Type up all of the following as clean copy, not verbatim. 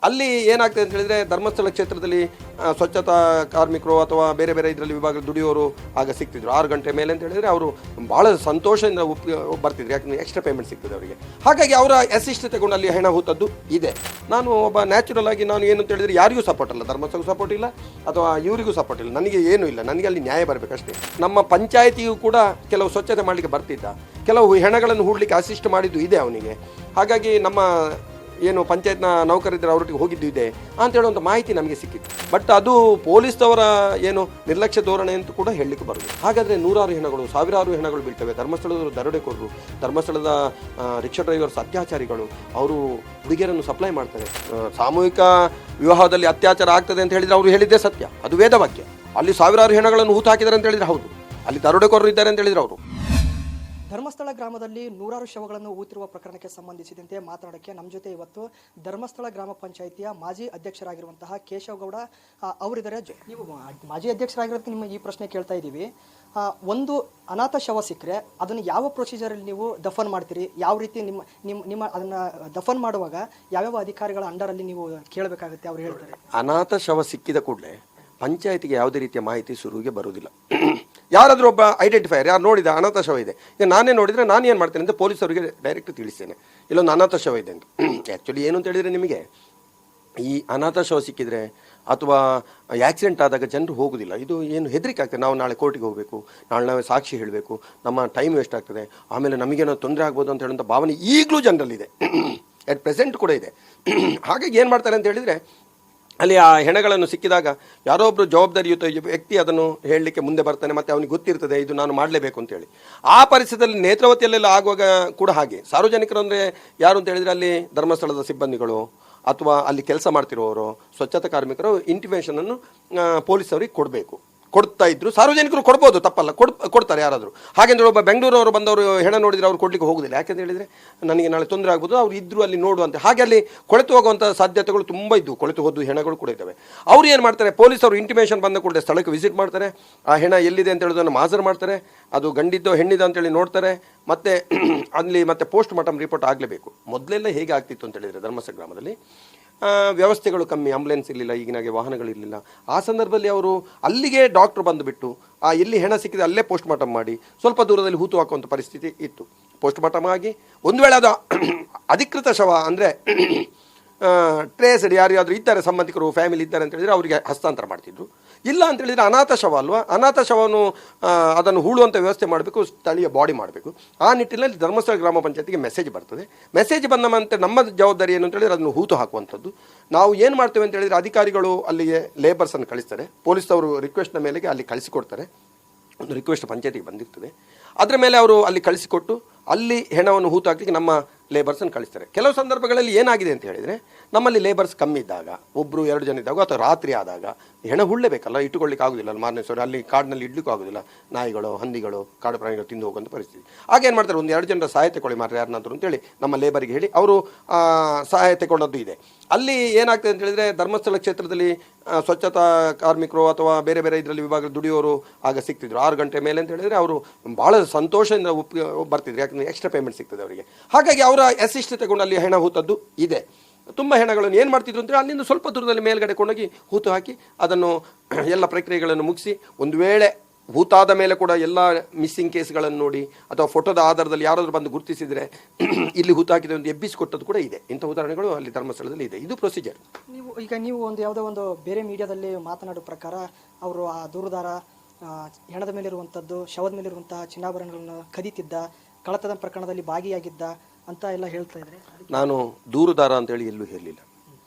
ಅಲ್ಲಿ ಏನಾಗ್ತದೆ ಅಂತ ಹೇಳಿದರೆ ಧರ್ಮಸ್ಥಳ ಕ್ಷೇತ್ರದಲ್ಲಿ ಸ್ವಚ್ಛತಾ ಕಾರ್ಮಿಕರು ಅಥವಾ ಬೇರೆ ಬೇರೆ ಇದರಲ್ಲಿ ವಿಭಾಗದ ದುಡಿಯೋರು ಆಗ ಸಿಗ್ತಿದ್ರು 6 ಗಂಟೆ ಮೇಲೆ ಅಂತ ಹೇಳಿದರೆ ಅವರು ಭಾಳ ಸಂತೋಷದಿಂದ ಬರ್ತಿದ್ರು, ಯಾಕಂದರೆ ಎಕ್ಸ್ಟ್ರಾ ಪೇಮೆಂಟ್ ಸಿಗ್ತದೆ ಅವರಿಗೆ. ಹಾಗಾಗಿ ಅವರ ಅಸಿಸ್ಟ್ ತಗೊಂಡು ಅಲ್ಲಿ ಹೆಣ ಹೂತದ್ದು ಇದೆ. ನಾನು ಒಬ್ಬ ನ್ಯಾಚುರಲ್ ಆಗಿ ನಾನು ಏನು ಅಂತ ಹೇಳಿದರೆ ಯಾರಿಗೂ ಸಪೋರ್ಟ್ ಅಲ್ಲ, ಧರ್ಮಸ್ಥಳಕ್ಕೂ ಸಪೋರ್ಟ್ ಇಲ್ಲ ಅಥವಾ ಇವರಿಗೂ ಸಪೋರ್ಟ್ ಇಲ್ಲ, ನನಗೆ ಏನೂ ಇಲ್ಲ, ನನಗೆ ಅಲ್ಲಿ ನ್ಯಾಯ ಬರಬೇಕಷ್ಟೇ. ನಮ್ಮ ಪಂಚಾಯಿತಿಯು ಕೂಡ ಕೆಲವು ಸ್ವಚ್ಛತೆ ಮಾಡಲಿಕ್ಕೆ ಬರ್ತಿದ್ದ, ಕೆಲವು ಹೆಣಗಳನ್ನು ಹೂಡಲಿಕ್ಕೆ ಅಸಿಸ್ಟ್ ಮಾಡಿದ್ದು ಇದೆ ಅವನಿಗೆ. ಹಾಗಾಗಿ ನಮ್ಮ ಏನು ಪಂಚಾಯತ್ನ ನೌಕರಿದ್ದರೆ ಅವರೊಟ್ಟಿಗೆ ಹೋಗಿದ್ದು ಇದೆ ಅಂತ ಹೇಳುವಂಥ ಮಾಹಿತಿ ನಮಗೆ ಸಿಕ್ಕಿತ್ತು. ಬಟ್ ಅದು ಪೊಲೀಸ್ನವರ ಏನು ನಿರ್ಲಕ್ಷ್ಯ ಧೋರಣೆ ಅಂತ ಕೂಡ ಹೇಳಲಿಕ್ಕೆ ಬರೋದು. ಹಾಗಾದರೆ ನೂರಾರು ಹೆಣಗಳು, ಸಾವಿರಾರು ಹೆಣಗಳು ಬೀಳ್ತವೆ. ಧರ್ಮಸ್ಥಳದವರು ದರೋಡೆಕೋರರು, ಧರ್ಮಸ್ಥಳದ ರಿಕ್ಷಾ ಡ್ರೈವರ್ಸ್ ಅತ್ಯಾಚಾರಿಗಳು, ಅವರು ಹುಡುಗಿಯರನ್ನು ಸಪ್ಲೈ ಮಾಡ್ತಾರೆ. ಸಾಮೂಹಿಕ ವಿವಾಹದಲ್ಲಿ ಅತ್ಯಾಚಾರ ಆಗ್ತದೆ ಅಂತ ಹೇಳಿದರೆ ಅವರು ಹೇಳಿದ್ದೇ ಸತ್ಯ, ಅದು ವೇದವಾಕ್ಯ. ಅಲ್ಲಿ ಸಾವಿರಾರು ಹೆಣಗಳನ್ನು ಹೂತು ಹಾಕಿದ್ದಾರೆ ಅಂತ ಹೇಳಿದರೆ ಹೌದು, ಅಲ್ಲಿ ದರೋಡೆಕೋರರು ಇದ್ದಾರೆ ಅಂತ ಹೇಳಿದರೆ ಅವರು. ಧರ್ಮಸ್ಥಳ ಗ್ರಾಮದಲ್ಲಿ ನೂರಾರು ಶವಗಳನ್ನು ಹೂತಿರುವ ಪ್ರಕರಣಕ್ಕೆ ಸಂಬಂಧಿಸಿದಂತೆ ಮಾತನಾಡೋಕ್ಕೆ ನಮ್ಮ ಜೊತೆ ಇವತ್ತು ಧರ್ಮಸ್ಥಳ ಗ್ರಾಮ ಪಂಚಾಯಿತಿಯ ಮಾಜಿ ಅಧ್ಯಕ್ಷರಾಗಿರುವಂತಹ ಕೇಶವಗೌಡ ಅವರಿದ್ದಾರೆ. ನೀವು ಮಾಜಿ ಅಧ್ಯಕ್ಷರಾಗಿರೋದಕ್ಕೆ ನಿಮ್ಮ ಈ ಪ್ರಶ್ನೆ ಕೇಳ್ತಾ ಇದ್ದೀವಿ. ಒಂದು ಅನಾಥ ಶವ ಸಿಕ್ಕರೆ ಅದನ್ನು ಯಾವ ಪ್ರೊಸೀಜರಲ್ಲಿ ನೀವು ದಫನ್ ಮಾಡ್ತೀರಿ, ಯಾವ ರೀತಿ ನಿಮ್ಮ ಅದನ್ನು ದಫನ್ ಮಾಡುವಾಗ ಯಾವ್ಯಾವ ಅಧಿಕಾರಿಗಳ ಅಂಡರಲ್ಲಿ ನೀವು ಕೇಳಬೇಕಾಗುತ್ತೆ ಅವ್ರು ಹೇಳ್ತಾರೆ. ಅನಾಥ ಶವ ಸಿಕ್ಕಿದ ಕೂಡಲೇ ಪಂಚಾಯತಿಗೆ ಯಾವುದೇ ರೀತಿಯ ಮಾಹಿತಿ ಶುರುವಿಗೆ ಬರುವುದಿಲ್ಲ. ಯಾರಾದರೂ ಒಬ್ಬ ಐಡೆಂಟಿಫೈಯರ್ ಯಾರು ನೋಡಿದ ಅನಾಥ ಶವ ಇದೆ, ಈಗ ನಾನೇ ನೋಡಿದರೆ ನಾನು ಏನು ಮಾಡ್ತೇನೆ ಅಂತ ಪೊಲೀಸವರಿಗೆ ಡೈರೆಕ್ಟ್ ತಿಳಿಸ್ತೇನೆ, ಇಲ್ಲೊಂದು ಅನಾಥ ಶವ ಇದೆ ಅಂತ. ಆ್ಯಕ್ಚುಲಿ ಏನು ಅಂತ ಹೇಳಿದರೆ ನಿಮಗೆ ಈ ಅನಾಥ ಶವ ಸಿಕ್ಕಿದರೆ ಅಥವಾ ಆ್ಯಕ್ಸಿಡೆಂಟ್ ಆದಾಗ ಜನರು ಹೋಗೋದಿಲ್ಲ, ಇದು ಏನು ಹೆದರಿಕೆ ಆಗ್ತದೆ. ನಾವು ನಾಳೆ ಕೋರ್ಟಿಗೆ ಹೋಗಬೇಕು, ನಾಳೆ ಸಾಕ್ಷಿ ಹೇಳಬೇಕು, ನಮ್ಮ ಟೈಮ್ ವೇಸ್ಟ್ ಆಗ್ತದೆ, ಆಮೇಲೆ ನಮಗೇನೋ ತೊಂದರೆ ಆಗ್ಬೋದು ಅಂತ ಹೇಳುವಂಥ ಭಾವನೆ ಈಗಲೂ ಜನರಲ್ಲಿದೆ, ಎಟ್ ಪ್ರೆಸೆಂಟ್ ಕೂಡ ಇದೆ. ಹಾಗಾಗಿ ಏನು ಮಾಡ್ತಾರೆ ಅಂತ ಹೇಳಿದರೆ ಅಲ್ಲಿ ಆ ಹೆಣಗಳನ್ನು ಸಿಕ್ಕಿದಾಗ ಯಾರೋ ಒಬ್ಬರು ಜವಾಬ್ದಾರಿಯುತ ವ್ಯಕ್ತಿ ಅದನ್ನು ಹೇಳಲಿಕ್ಕೆ ಮುಂದೆ ಬರ್ತಾನೆ, ಮತ್ತು ಅವನಿಗೆ ಗೊತ್ತಿರ್ತದೆ ಇದು ನಾನು ಮಾಡಲೇಬೇಕು ಅಂತೇಳಿ. ಆ ಪರಿಸ್ಥಿತಿಯಲ್ಲಿ ನೇತ್ರಾವತಿಯಲ್ಲೆಲ್ಲ ಆಗುವಾಗ ಕೂಡ ಹಾಗೆ ಸಾರ್ವಜನಿಕರು ಅಂದರೆ ಯಾರು ಅಂತ ಹೇಳಿದರೆ ಅಲ್ಲಿ ಧರ್ಮಸ್ಥಳದ ಸಿಬ್ಬಂದಿಗಳು ಅಥವಾ ಅಲ್ಲಿ ಕೆಲಸ ಮಾಡ್ತಿರೋರು, ಸ್ವಚ್ಛತಾ ಕಾರ್ಮಿಕರು ಇಂಟಿಮೇಷನನ್ನು ಪೊಲೀಸವರಿಗೆ ಕೊಡ್ತಾ ಇದ್ರು. ಸಾರ್ವಜನಿಕರು ಕೊಡ್ಬೋದು, ತಪ್ಪಲ್ಲ, ಕೊಡ್ತಾರೆ ಯಾರಾದರೂ. ಹಾಗೆಂದ್ರೆ ಒಬ್ಬ ಬೆಂಗಳೂರವರು ಬಂದವರು ಹೆಣ ನೋಡಿದರೆ ಅವ್ರು ಕೊಡಲಿಕ್ಕೆ ಹೋಗೋದಿಲ್ಲ, ಯಾಕೆಂತ ಹೇಳಿದರೆ ನನಗೆ ನಾಳೆ ತೊಂದರೆ ಆಗ್ಬೋದು, ಅವ್ರು ಇದ್ದರು ಅಲ್ಲಿ ನೋಡುವಂತೆ. ಹಾಗೆ ಅಲ್ಲಿ ಕೊಳೆತು ಹೋಗುವಂಥ ಸಾಧ್ಯತೆಗಳು ತುಂಬ ಇದ್ದವು, ಕೊಳೆತು ಹೋದ ಹೆಣಗಳು ಕೂಡ ಇದ್ದಾವೆ. ಅವ್ರು ಏನು ಮಾಡ್ತಾರೆ, ಪೊಲೀಸರು ಇಂಟಿಮೇಷನ್ ಬಂದ ಕೂಡಲೇ ಸ್ಥಳಕ್ಕೆ ವಿಸಿಟ್ ಮಾಡ್ತಾರೆ, ಆ ಹೆಣ ಎಲ್ಲಿದೆ ಅಂತ ಹೇಳೋದನ್ನು ಮಾಜರ್ ಮಾಡ್ತಾರೆ, ಅದು ಗಂಡಿದ್ದೋ ಹೆಣ್ಣಿದ ಅಂತೇಳಿ ನೋಡ್ತಾರೆ, ಮತ್ತು ಅಲ್ಲಿ ಮತ್ತೆ ಪೋಸ್ಟ್ ಮಾರ್ಟಮ್ ರಿಪೋರ್ಟ್ ಆಗಲೇಬೇಕು. ಮೊದಲೆಲ್ಲ ಹೇಗೆ ಆಗ್ತಿತ್ತು ಅಂತ ಹೇಳಿದರೆ ಧರ್ಮಸ್ಥಳ ಗ್ರಾಮದಲ್ಲಿ ವ್ಯವಸ್ಥೆಗಳು ಕಮ್ಮಿ, ಆಂಬುಲೆನ್ಸ್ ಇರಲಿಲ್ಲ, ಈಗಿನಾಗೆ ವಾಹನಗಳಿರಲಿಲ್ಲ. ಆ ಸಂದರ್ಭದಲ್ಲಿ ಅವರು ಅಲ್ಲಿಗೆ ಡಾಕ್ಟ್ರು ಬಂದುಬಿಟ್ಟು ಎಲ್ಲಿ ಹೆಣ ಸಿಕ್ಕಿದೆ ಅಲ್ಲೇ ಪೋಸ್ಟ್ ಮಾರ್ಟಮ್ ಮಾಡಿ ಸ್ವಲ್ಪ ದೂರದಲ್ಲಿ ಹೂತು ಹಾಕುವಂಥ ಪರಿಸ್ಥಿತಿ ಇತ್ತು. ಪೋಸ್ಟ್ ಮಾರ್ಟಮ್ ಆಗಿ ಒಂದು ವೇಳೆ ಅದು ಅಧಿಕೃತ ಶವ ಅಂದರೆ ಟ್ರೇಸ್ಡ್ ಯಾರ್ಯಾದರೂ ಇದ್ದಾರೆ, ಸಂಬಂಧಿಕರು ಫ್ಯಾಮಿಲಿ ಇದ್ದಾರೆ ಅಂತ ಹೇಳಿದರೆ ಅವರಿಗೆ ಹಸ್ತಾಂತರ ಮಾಡ್ತಿದ್ರು. ಇಲ್ಲ ಅಂತ ಹೇಳಿದರೆ ಅನಾಥ ಶವ ಅಲ್ವಾ, ಅನಾಥ ಶವವನ್ನು ಅದನ್ನು ಹೂಳುವಂಥ ವ್ಯವಸ್ಥೆ ಮಾಡಬೇಕು, ಸ್ಥಳೀಯ ಬಾಡಿ ಮಾಡಬೇಕು. ಆ ನಿಟ್ಟಿನಲ್ಲಿ ಧರ್ಮಸ್ಥಳ ಗ್ರಾಮ ಪಂಚಾಯತಿಗೆ ಮೆಸೇಜ್ ಬರ್ತದೆ. ಮೆಸೇಜ್ ಬಂದ ನಂತರ ನಮ್ಮ ಜವಾಬ್ದಾರಿ ಏನು ಅಂತ ಹೇಳಿದರೆ ಅದನ್ನು ಹೂತು ಹಾಕುವಂಥದ್ದು. ನಾವು ಏನು ಮಾಡ್ತೇವೆ ಅಂತ ಹೇಳಿದರೆ ಅಧಿಕಾರಿಗಳು ಅಲ್ಲಿಗೆ ಲೇಬರ್ಸನ್ನು ಕಳಿಸ್ತಾರೆ, ಪೊಲೀಸವರು ರಿಕ್ವೆಸ್ಟ್ನ ಮೇಲೆಗೆ ಅಲ್ಲಿ ಕಳಿಸಿಕೊಡ್ತಾರೆ. ಒಂದು ರಿಕ್ವೆಸ್ಟ್ ಪಂಚಾಯತಿಗೆ ಬಂದಿರ್ತದೆ, ಅದರ ಮೇಲೆ ಅವರು ಅಲ್ಲಿ ಕಳಿಸಿಕೊಟ್ಟು ಅಲ್ಲಿ ಹೆಣವನ್ನು ಹೂತು ಹಾಕಲಿಕ್ಕೆ ನಮ್ಮ ಲೇಬರ್ಸನ್ನು ಕಳಿಸ್ತಾರೆ. ಕೆಲವು ಸಂದರ್ಭಗಳಲ್ಲಿ ಏನಾಗಿದೆ ಅಂತ ಹೇಳಿದರೆ ನಮ್ಮಲ್ಲಿ ಲೇಬರ್ಸ್ ಕಮ್ಮಿ ಇದ್ದಾಗ, ಒಬ್ಬರು 2 ಜನ ಇದ್ದಾಗ ಅಥವಾ ರಾತ್ರಿ ಆದಾಗ ಹೆಣ ಹುಳ್ಳೇಬೇಕಲ್ಲ, ಇಟ್ಟುಕೊಳ್ಳಿಕ್ಕೆ ಆಗೋದಿಲ್ಲ, ಅಲ್ಲಿ ಮಾರನೇ ಸರಿ ಅಲ್ಲಿ ಕಾಡಿನಲ್ಲಿ ಇಡ್ಲಿಕ್ಕೂ ಆಗೋದಿಲ್ಲ, ನಾಯಿಗಳು ಹಂದಿಗಳು ಕಾಡು ಪ್ರಾಣಿಗಳು ತಿಂದು ಹೋಗುವಂಥ ಪರಿಸ್ಥಿತಿ. ಆಗೇನು ಮಾಡ್ತಾರೆ, ಒಂದು 2 ಜನರ ಸಹಾಯ ತಗೊಳ್ಳಿ ಮಾತ್ರ ಯಾರನ್ನಾದ್ರು ಅಂತೇಳಿ ನಮ್ಮ ಲೇಬರಿಗೆ ಹೇಳಿ ಅವರು ಸಹಾಯ ತಗೊಂಡದ್ದು ಇದೆ. ಅಲ್ಲಿ ಏನಾಗ್ತದೆ ಅಂತ ಹೇಳಿದರೆ ಧರ್ಮಸ್ಥಳ ಕ್ಷೇತ್ರದಲ್ಲಿ ಸ್ವಚ್ಛತಾ ಕಾರ್ಮಿಕರು ಅಥವಾ ಬೇರೆ ಬೇರೆ ಇದರಲ್ಲಿ ವಿಭಾಗದ ದುಡಿಯೋರು ಆಗ ಸಿಗ್ತಿದ್ರು 6 ಗಂಟೆ ಮೇಲೆ ಅಂತ ಹೇಳಿದರೆ ಅವರು ಭಾಳ ಸಂತೋಷದಿಂದ ಬರ್ತಿದ್ರು, ಯಾಕಂದರೆ ಎಕ್ಸ್ಟ್ರಾ ಪೇಮೆಂಟ್ ಸಿಗ್ತದೆ ಅವರಿಗೆ. ಹಾಗಾಗಿ ಅವರ ಅಸಿಸ್ಟ್ ತಗೊಂಡು ಅಲ್ಲಿ ಹೆಣ ಹೂತದ್ದು ಇದೆ. ತುಂಬ ಹೆಣಗಳನ್ನು ಏನು ಮಾಡ್ತಿದ್ರು ಅಂದರೆ ಅಲ್ಲಿಂದ ಸ್ವಲ್ಪ ದೂರದಲ್ಲಿ ಮೇಲ್ಗಡೆ ಕೊಂಡೋಗಿ ಹೂತು ಹಾಕಿ ಅದನ್ನು ಎಲ್ಲ ಪ್ರಕ್ರಿಯೆಗಳನ್ನು ಮುಗಿಸಿ, ಒಂದು ವೇಳೆ ಹೂತಾದ ಮೇಲೆ ಕೂಡ ಎಲ್ಲ ಮಿಸ್ಸಿಂಗ್ ಕೇಸ್ಗಳನ್ನು ನೋಡಿ ಅಥವಾ ಫೋಟೋದ ಆಧಾರದಲ್ಲಿ ಯಾರಾದರೂ ಬಂದು ಗುರುತಿಸಿದರೆ ಇಲ್ಲಿ ಹೂತು ಹಾಕಿದ ಒಂದು ಎಬ್ಬಿಸಿಕೊಟ್ಟದ್ದು ಕೂಡ ಇದೆ. ಇಂಥ ಉದಾಹರಣೆಗಳು ಅಲ್ಲಿ ಧರ್ಮಸ್ಥಳದಲ್ಲಿ ಇದೆ. ಇದು ಪ್ರೊಸೀಜರ್. ನೀವು ಒಂದು ಯಾವುದೋ ಒಂದು ಬೇರೆ ಮೀಡಿಯಾದಲ್ಲಿ ಮಾತನಾಡೋ ಪ್ರಕಾರ ಅವರು ಆ ದೂರುದಾರ ಹೆಣದ ಮೇಲಿರುವಂಥದ್ದು, ಶವದ ಮೇಲಿರುವಂತಹ ಚಿನ್ನಾಭರಣಗಳನ್ನು ಕದೀತಿದ್ದ, ಕಳ್ಳತನ ಪ್ರಕರಣದಲ್ಲಿ ಭಾಗಿಯಾಗಿದ್ದ ಅಂತ ಎಲ್ಲ ಹೇಳ್ತಾ ಇದ್ದಾರೆ. ನಾನು ದೂರುದಾರ ಅಂತೇಳಿ ಎಲ್ಲೂ ಹೇಳಲಿಲ್ಲ.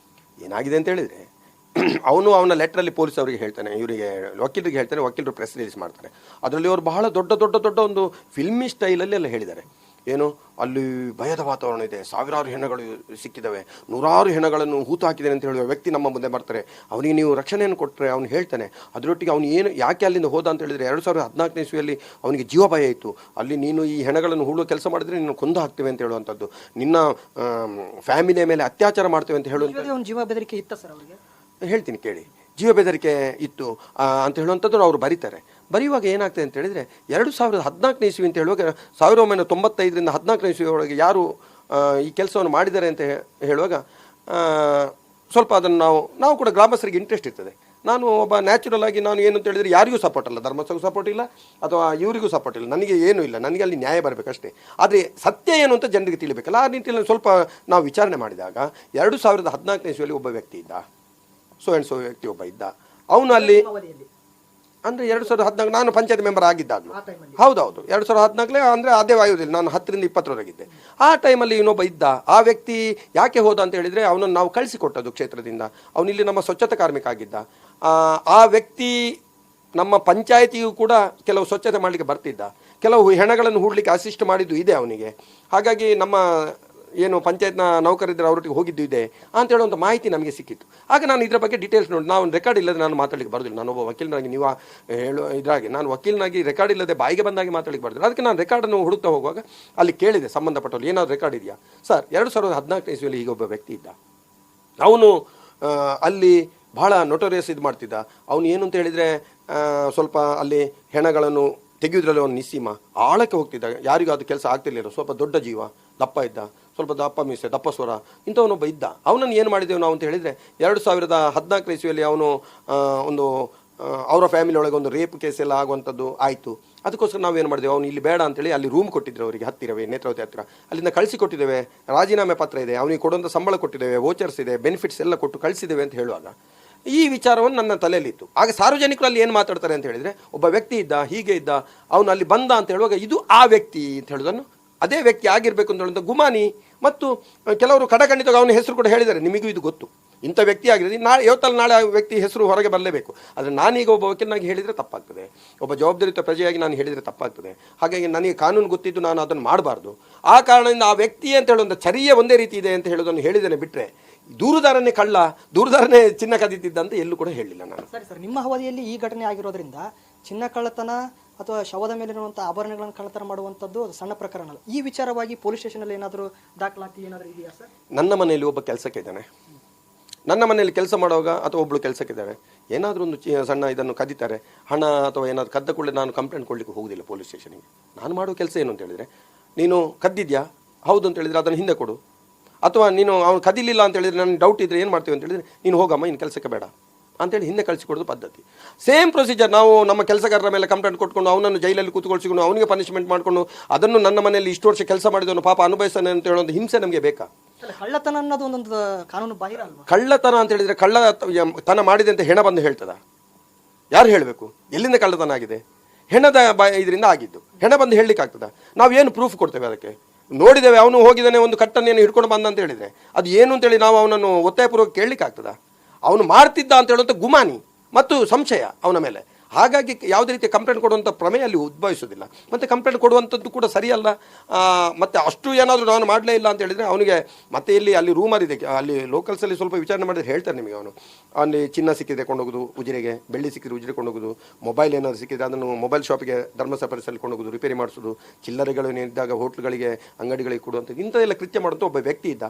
ಏನಾಗಿದೆ ಅಂತ ಹೇಳಿದರೆ ಅವನ ಲೆಟ್ರಲ್ಲಿ ಪೊಲೀಸ್ ಅವರಿಗೆ ಹೇಳ್ತಾನೆ, ಇವರಿಗೆ ವಕೀಲರಿಗೆ ಹೇಳ್ತಾನೆ, ವಕೀಲರು ಪ್ರೆಸ್ ರಿಲೀಸ್ ಮಾಡ್ತಾರೆ. ಅದರಲ್ಲಿ ಅವರು ಬಹಳ ದೊಡ್ಡ ಒಂದು ಫಿಲ್ಮಿ ಸ್ಟೈಲಲ್ಲಿ ಎಲ್ಲ ಹೇಳಿದ್ದಾರೆ. ಏನು ಅಲ್ಲಿ ಭಯದ ವಾತಾವರಣ ಇದೆ, ಸಾವಿರಾರು ಹೆಣಗಳು ಸಿಕ್ಕಿದ್ದಾವೆ, ನೂರಾರು ಹೆಣಗಳನ್ನು ಹೂತು ಹಾಕಿದ್ದೇನೆ ಅಂತ ಹೇಳುವ ವ್ಯಕ್ತಿ ನಮ್ಮ ಮುಂದೆ ಬರ್ತಾರೆ, ಅವನಿಗೆ ನೀವು ರಕ್ಷಣೆಯನ್ನು ಕೊಟ್ಟರೆ ಅವನು ಹೇಳ್ತಾನೆ. ಅದರೊಟ್ಟಿಗೆ ಅವನು ಏನು ಯಾಕೆ ಅಲ್ಲಿಂದ ಹೋದ ಅಂತ ಹೇಳಿದರೆ 2014ನೇ ಇಸ್ವಿಯಲ್ಲಿ ಅವನಿಗೆ ಜೀವ ಭಯ ಇತ್ತು, ಅಲ್ಲಿ ನೀನು ಈ ಹೆಣಗಳನ್ನು ಹೂಳುವ ಕೆಲಸ ಮಾಡಿದರೆ ನಿನ್ನ ಕೊಂದು ಹಾಕ್ತೇವೆ ಅಂತ ಹೇಳುವಂಥದ್ದು, ನಿನ್ನ ಫ್ಯಾಮಿಲಿಯ ಮೇಲೆ ಅತ್ಯಾಚಾರ ಮಾಡ್ತೇವೆ ಅಂತ ಹೇಳುವಂಥ ಜೀವ ಬೆದರಿಕೆ ಇತ್ತ ಸರ್ ಅವರಿಗೆ. ಹೇಳ್ತೀನಿ ಕೇಳಿ, ಜೀವ ಬೆದರಿಕೆ ಇತ್ತು ಅಂತ ಹೇಳುವಂಥದ್ದು ಅವರು ಬರೀತಾರೆ. ಬರೆಯುವಾಗ ಏನಾಗ್ತದೆ ಅಂತ ಹೇಳಿದರೆ 2014ನೇ ಇಸ್ವಿ ಅಂತ ಹೇಳುವಾಗ 1995ರಿಂದ 14ನೇ ಇಸ್ವಿ ಒಳಗೆ ಯಾರು ಈ ಕೆಲಸವನ್ನು ಮಾಡಿದ್ದಾರೆ ಅಂತ ಹೇಳುವಾಗ ಸ್ವಲ್ಪ ಅದನ್ನು ನಾವು ಕೂಡ ಗ್ರಾಮಸ್ಥರಿಗೆ ಇಂಟ್ರೆಸ್ಟ್ ಇರ್ತದೆ. ನಾನು ಒಬ್ಬ ನ್ಯಾಚುರಲ್ ಆಗಿ ನಾನು ಏನು ಅಂತ ಹೇಳಿದರೆ ಯಾರಿಗೂ ಸಪೋರ್ಟ್ ಅಲ್ಲ, ಧರ್ಮಸ್ಥಳಕ್ಕೂ ಸಪೋರ್ಟ್ ಇಲ್ಲ ಅಥವಾ ಇವರಿಗೂ ಸಪೋರ್ಟ್ ಇಲ್ಲ, ನನಗೆ ಏನೂ ಇಲ್ಲ, ನನಗೆ ಅಲ್ಲಿ ನ್ಯಾಯ ಬರಬೇಕಷ್ಟೇ. ಆದರೆ ಸತ್ಯ ಏನು ಅಂತ ಜನರಿಗೆ ತಿಳಿಬೇಕಲ್ಲ, ಆ ನಿಟ್ಟಿನಲ್ಲಿ ಸ್ವಲ್ಪ ನಾವು ವಿಚಾರಣೆ ಮಾಡಿದಾಗ 2014ನೇ ಇಸ್ವಿಯಲ್ಲಿ ಒಬ್ಬ ವ್ಯಕ್ತಿ ಇದ್ದ, ಸೋ ಆ್ಯಂಡ್ ಸೋ ವ್ಯಕ್ತಿ ಒಬ್ಬ ಇದ್ದ. ಅವನು ಅಲ್ಲಿ ಅಂದರೆ 2014 ನಾನು ಪಂಚಾಯತ್ ಮೆಂಬರ್ ಆಗಿದ್ದಾಗಲೂ, ಹೌದೌದು 2014 ಅಂದರೆ ಅದೇ ವಾಯುದಲ್ಲಿ ನಾನು 10ರಿಂದ 20ರವರೆಗಿದ್ದೆ. ಆ ಟೈಮಲ್ಲಿ ಇನ್ನೊಬ್ಬ ಇದ್ದ. ಆ ವ್ಯಕ್ತಿ ಯಾಕೆ ಹೋದ ಅಂತ ಹೇಳಿದರೆ ಅವನನ್ನು ನಾವು ಕಳಿಸಿಕೊಟ್ಟದ್ದು ಕ್ಷೇತ್ರದಿಂದ. ಅವನಿಲ್ಲಿ ನಮ್ಮ ಸ್ವಚ್ಛತಾ ಕಾರ್ಮಿಕ ಆಗಿದ್ದ. ಆ ವ್ಯಕ್ತಿ ನಮ್ಮ ಪಂಚಾಯತಿಗೂ ಕೂಡ ಕೆಲವು ಸ್ವಚ್ಛತೆ ಮಾಡಲಿಕ್ಕೆ ಬರ್ತಿದ್ದ, ಕೆಲವು ಹೆಣಗಳನ್ನು ಹೂಡಲಿಕ್ಕೆ ಅಸಿಸ್ಟ್ ಮಾಡಿದ್ದು ಇದೆ ಅವನಿಗೆ. ಹಾಗಾಗಿ ನಮ್ಮ ಏನು ಪಂಚಾಯತ್ನ ನೌಕರಿದ್ದರೆ ಅವರೊಟ್ಟಿಗೆ ಹೋಗಿದ್ದು ಇದೆ ಅಂತ ಹೇಳುವಂಥ ಮಾಹಿತಿ ನಮಗೆ ಸಿಕ್ಕಿತ್ತು. ಆಗ ನಾನು ಇದರ ಬಗ್ಗೆ ಡೀಟೇಲ್ಸ್ ನೋಡಿ, ನಾವು ರೆಕಾರ್ಡ್ ಇಲ್ಲದೆ ನಾನು ಮಾತಾಡಲಿಕ್ಕೆ ಬರೋದಿಲ್ಲ. ನಾನೊಬ್ಬ ವಕೀಲನಾಗಿ ನೀವು ಇದ್ರಾಗೆ ನಾನು ವಕೀಲನಾಗಿ ರೆಕಾರ್ಡ್ ಇಲ್ಲದೆ ಬಾಯಿಗೆ ಬಂದಾಗಿ ಮಾತಾಡಲಿಕ್ಕೆ ಬರೋದಿಲ್ಲ. ಅದಕ್ಕೆ ನಾನು ರೆಕಾರ್ಡನ್ನು ಹುಡುಕ್ತಾ ಹೋಗುವಾಗ ಅಲ್ಲಿ ಕೇಳಿದೆ ಸಂಬಂಧಪಟ್ಟವ್ರು, ಏನಾದರೂ ರೆಕಾರ್ಡ್ ಇದೆಯಾ ಸರ್? 2014ನೇ ಇಸ್ವಿಯಲ್ಲಿ ಈಗ ಒಬ್ಬ ವ್ಯಕ್ತಿ ಇದ್ದ. ಅವನು ಅಲ್ಲಿ ಬಹಳ ನೊಟೋರಿಯಸ್ ಇದು ಮಾಡ್ತಿದ್ದ. ಅವನು ಏನು ಅಂತ ಹೇಳಿದರೆ ಸ್ವಲ್ಪ ಅಲ್ಲಿ ಹೆಣಗಳನ್ನು ತೆಗೆಯುವುದ್ರಲ್ಲಿ ಅವನು ನಿಸ್ಸೀಮ, ಆಳಕ್ಕೆ ಹೋಗ್ತಿದ್ದ. ಯಾರಿಗೂ ಅದು ಕೆಲಸ ಆಗ್ತಿರ್ಲಿಲ್ಲ. ಸ್ವಲ್ಪ ದೊಡ್ಡ ಜೀವ, ದಪ್ಪ ಇದ್ದ, ಸ್ವಲ್ಪ ದಪ್ಪ ಮೀಸೆ, ದಪ್ಪ ಸ್ವರ, ಇಂಥವನೊಬ್ಬ ಇದ್ದ. ಅವನನ್ನು ಏನು ಮಾಡಿದೆವು ನಾವು ಅಂತ ಹೇಳಿದರೆ 2014ನೇ ಇಸ್ವಿಯಲ್ಲಿ ಅವನು ಒಂದು ಅವರ ಫ್ಯಾಮಿಲಿ ಒಳಗೆ ಒಂದು ರೇಪ್ ಕೇಸ್ ಎಲ್ಲ ಆಗುವಂಥದ್ದು ಆಯಿತು. ಅದಕ್ಕೋಸ್ಕರ ನಾವೇನು ಮಾಡಿದೆವು, ಅವನು ಇಲ್ಲಿ ಬೇಡ ಅಂತೇಳಿ ಅಲ್ಲಿ ರೂಮ್ ಕೊಟ್ಟಿದ್ರು ಅವರಿಗೆ ಹತ್ತಿರವೇ, ನೇತ್ರಾವತಿ ಹತ್ತಿರ. ಅಲ್ಲಿಂದ ಕಳಿಸಿಕೊಟ್ಟಿದ್ದೇವೆ, ರಾಜೀನಾಮೆ ಪತ್ರ ಇದೆ, ಅವನಿಗೆ ಕೊಡುವಂಥ ಸಂಬಳ ಕೊಟ್ಟಿದ್ದೇವೆ, ವೋಚರ್ಸ್ ಇದೆ, ಬೆನಿಫಿಟ್ಸ್ ಎಲ್ಲ ಕೊಟ್ಟು ಕಳಿಸಿದ್ದೇವೆ ಅಂತ ಹೇಳುವಾಗ ಈ ವಿಚಾರವನ್ನು ನನ್ನ ತಲೆಯಲ್ಲಿತ್ತು. ಆಗ ಸಾರ್ವಜನಿಕರು ಅಲ್ಲಿ ಏನು ಮಾತಾಡ್ತಾರೆ ಅಂತ ಹೇಳಿದರೆ, ಒಬ್ಬ ವ್ಯಕ್ತಿ ಇದ್ದ, ಹೀಗೆ ಇದ್ದ, ಅವನು ಅಲ್ಲಿ ಬಂದ ಅಂತ ಹೇಳುವಾಗ ಇದು ಆ ವ್ಯಕ್ತಿ ಅಂತ ಹೇಳೋದನ್ನು ಅದೇ ವ್ಯಕ್ತಿ ಆಗಿರಬೇಕು ಅಂತ ಹೇಳುವಂಥ ಗುಮಾನಿ. ಮತ್ತು ಕೆಲವರು ಕಡಖಂಡಿತವಾಗಿ ಅವನ ಹೆಸರು ಕೂಡ ಹೇಳಿದ್ದಾರೆ, ನಿಮಗೂ ಇದು ಗೊತ್ತು, ಇಂಥ ವ್ಯಕ್ತಿ ಆಗಿರೋದು ಇವತ್ತಲ್ಲಿ ನಾಳೆ ಆ ವ್ಯಕ್ತಿ ಹೆಸರು ಹೊರಗೆ ಬರಲೇಬೇಕು. ಆದರೆ ನಾನೀಗ ಒಬ್ಬ ವಕೀಲನಾಗಿ ಹೇಳಿದರೆ ತಪ್ಪಾಗ್ತದೆ, ಒಬ್ಬ ಜವಾಬ್ದಾರಿಯುತ ಪ್ರಜೆಯಾಗಿ ನಾನು ಹೇಳಿದರೆ ತಪ್ಪಾಗ್ತದೆ. ಹಾಗಾಗಿ ನನಗೆ ಕಾನೂನು ಗೊತ್ತಿದ್ದು ನಾನು ಅದನ್ನು ಮಾಡಬಾರ್ದು. ಆ ಕಾರಣದಿಂದ ಆ ವ್ಯಕ್ತಿ ಅಂತ ಹೇಳುವಂಥ ಚರ್ಯ ಒಂದೇ ರೀತಿ ಇದೆ ಅಂತ ಹೇಳೋದನ್ನು ಹೇಳಿದ್ದೇನೆ ಬಿಟ್ಟರೆ, ದೂರುದಾರನೇ ಕಳ್ಳ, ದೂರುದಾರನೇ ಚಿನ್ನ ಕದೀತಿದ್ದ ಅಂತ ಎಲ್ಲೂ ಕೂಡ ಹೇಳಿಲ್ಲ ನಾನು. ಸರಿ ಸರ್, ನಿಮ್ಮ ಅವಧಿಯಲ್ಲಿ ಈ ಘಟನೆ ಆಗಿರೋದ್ರಿಂದ ಚಿನ್ನ ಕಳ್ಳತನ ಅಥವಾ ಶವದ ಮೇಲಿರುವಂಥ ಆಭರಣಗಳನ್ನು ಕಳ್ಳತನ ಮಾಡುವಂಥದ್ದು ಸಣ್ಣ ಪ್ರಕರಣ ಅಲ್ಲ. ಈ ವಿಚಾರವಾಗಿ ಪೊಲೀಸ್ ಸ್ಟೇಷನಲ್ಲಿ ಏನಾದರೂ ದಾಖಲಾತಿ ಏನಾದರೂ ಇದೆಯಾ ಸರ್? ನನ್ನ ಮನೆಯಲ್ಲಿ ಒಬ್ಬ ಕೆಲಸಕ್ಕೆ ಇದ್ದಾನೆ, ನನ್ನ ಮನೆಯಲ್ಲಿ ಕೆಲಸ ಮಾಡುವಾಗ ಅಥವಾ ಒಬ್ಬಳು ಕೆಲಸಕ್ಕಿದ್ದಾಳೆ, ಏನಾದರೂ ಒಂದು ಸಣ್ಣ ಇದನ್ನು ಕದೀತಾರೆ, ಹಣ ಅಥವಾ ಏನಾದರೂ ಕದ್ದ ಕೂಡಲೇ ನಾನು ಕಂಪ್ಲೇಂಟ್ ಕೊಡಲಿಕ್ಕೆ ಹೋಗೋದಿಲ್ಲ ಪೊಲೀಸ್ ಸ್ಟೇಷನಿಗೆ. ನಾನು ಮಾಡುವ ಕೆಲಸ ಏನು ಅಂತ ಹೇಳಿದರೆ, ನೀನು ಕದ್ದಿದ್ಯಾ ಹೌದು ಅಂತ ಹೇಳಿದರೆ ಅದನ್ನು ಹಿಂದೆ ಕೊಡು, ಅಥವಾ ನೀನು ಅವನು ಕದಿಲಿಲ್ಲ ಅಂತ ಹೇಳಿದರೆ ನನಗೆ ಡೌಟ್ ಇದ್ದರೆ ಏನು ಮಾಡ್ತೀವಿ ಅಂತ ಹೇಳಿದರೆ, ನೀನು ಹೋಗಮ್ಮ ಇನ್ನು ಕೆಲಸಕ್ಕೆ ಬೇಡ ಅಂತೇಳಿ ಹಿಂದೆ ಕಳಿಸಿಕೊಡೋದು ಪದ್ಧತಿ. ಸೇಮ್ ಪ್ರೊಸೀಜರ್ ನಾವು ನಮ್ಮ ಕೆಲಸಗಾರರ ಮೇಲೆ ಕಂಪ್ಲೇಂಟ್ ಕೊಟ್ಕೊಂಡು ಅವನನ್ನು ಜೈಲಲ್ಲಿ ಕೂತ್ಕೊಳ್ಸಿಕೊಂಡು ಅವನಿಗೆ ಪನಿಷ್ಮೆಂಟ್ ಮಾಡಿಕೊಂಡು ಅದನ್ನು ನನ್ನ ಮನೆಯಲ್ಲಿ ಇಷ್ಟು ವರ್ಷ ಕೆಲಸ ಮಾಡಿದವನು ಪಾಪ ಅನುಭವಿಸ್ತಾನೆ ಅಂತ ಹೇಳೋ ಒಂದು ಹಿಂಸೆ ನಮಗೆ ಬೇಕಾ? ಕಳ್ಳತನ ಅನ್ನೋದು ಒಂದೊಂದು ಕಾನೂನು ಬಾಹಿರ ಅಲ್ವಾ? ಕಳ್ಳತನ ಅಂತ ಹೇಳಿದರೆ ಕಳ್ಳತನ ಮಾಡಿದೆ ಅಂತ ಹೆಣ ಬಂದು ಹೇಳ್ತದ? ಯಾರು ಹೇಳಬೇಕು? ಎಲ್ಲಿಂದ ಕಳ್ಳತನ ಆಗಿದೆ? ಹೆಣದ ಇದರಿಂದ ಆಗಿದ್ದು. ಹೆಣ ಬಂದು ಹೇಳಲಿಕ್ಕೆ ಆಗ್ತದ? ನಾವು ಏನು ಪ್ರೂಫ್ ಕೊಡ್ತೇವೆ ಅದಕ್ಕೆ? ನೋಡಿದ್ದೇವೆ, ಅವನು ಹೋಗಿದ್ದಾನೆ ಒಂದು ಕಟ್ಟನ್ನೇನು ಹಿಡ್ಕೊಂಡು ಬಂದ ಅಂತ ಹೇಳಿದರೆ ಅದು ಏನು ಅಂತೇಳಿ ನಾವು ಅವನನ್ನು ಒತ್ತಾಯಪೂರ್ವಕ ಕೇಳಲಿಕ್ಕೆ ಆಗ್ತದ? ಅವನು ಮಾಡ್ತಿದ್ದ ಅಂತ ಹೇಳುವಂಥ ಗುಮಾನಿ ಮತ್ತು ಸಂಶಯ ಅವನ ಮೇಲೆ. ಹಾಗಾಗಿ ಯಾವುದೇ ರೀತಿಯ ಕಂಪ್ಲೇಂಟ್ ಕೊಡುವಂಥ ಪ್ರಮೇಯ ಅಲ್ಲಿ ಉದ್ಭವಿಸೋದಿಲ್ಲ. ಮತ್ತು ಕಂಪ್ಲೇಂಟ್ ಕೊಡುವಂಥದ್ದು ಕೂಡ ಸರಿಯಲ್ಲ. ಮತ್ತು ಅಷ್ಟು ಏನಾದರೂ ನಾನು ಮಾಡಲೇ ಇಲ್ಲ ಅಂತ ಹೇಳಿದರೆ ಅವನಿಗೆ ಮತ್ತೆ ಅಲ್ಲಿ ರೂಮರ್ ಇದೆ, ಅಲ್ಲಿ ಲೋಕಲ್ಸಲ್ಲಿ ಸ್ವಲ್ಪ ವಿಚಾರಣೆ ಮಾಡಿದ್ರೆ ಹೇಳ್ತಾರೆ ನಿಮಗೆ. ಅವನು ಅಲ್ಲಿ ಚಿನ್ನ ಸಿಕ್ಕಿದ್ರೆ ಕೊಂಡೋಗೋದು ಉಜಿರೆಗೆ, ಬೆಳ್ಳಿ ಸಿಕ್ಕಿದ್ರೆ ಉಜಿರೆ ಕೊಂಡೋಗೋದು, ಮೊಬೈಲ್ ಏನಾದರೂ ಸಿಕ್ಕಿದ್ರೆ ಅದನ್ನು ಮೊಬೈಲ್ ಶಾಪಿಗೆ ಧರ್ಮಸ್ಥಳ ಪರಿಸರದಲ್ಲಿ ಕೊಂಡೋಗೋದು, ರಿಪೇರಿ ಮಾಡಿಸೋದು, ಚಿಲ್ಲರೆಗಳು ಏನಿದ್ದಾಗ ಹೋಟ್ಲುಗಳಿಗೆ ಅಂಗಡಿಗಳಿಗೆ ಕೊಡುವಂಥದ್ದು ಇಂಥದ್ದೆಲ್ಲ ಕೃತ್ಯ ಮಾಡುವಂಥ ಒಬ್ಬ ವ್ಯಕ್ತಿ ಇದ್ದ.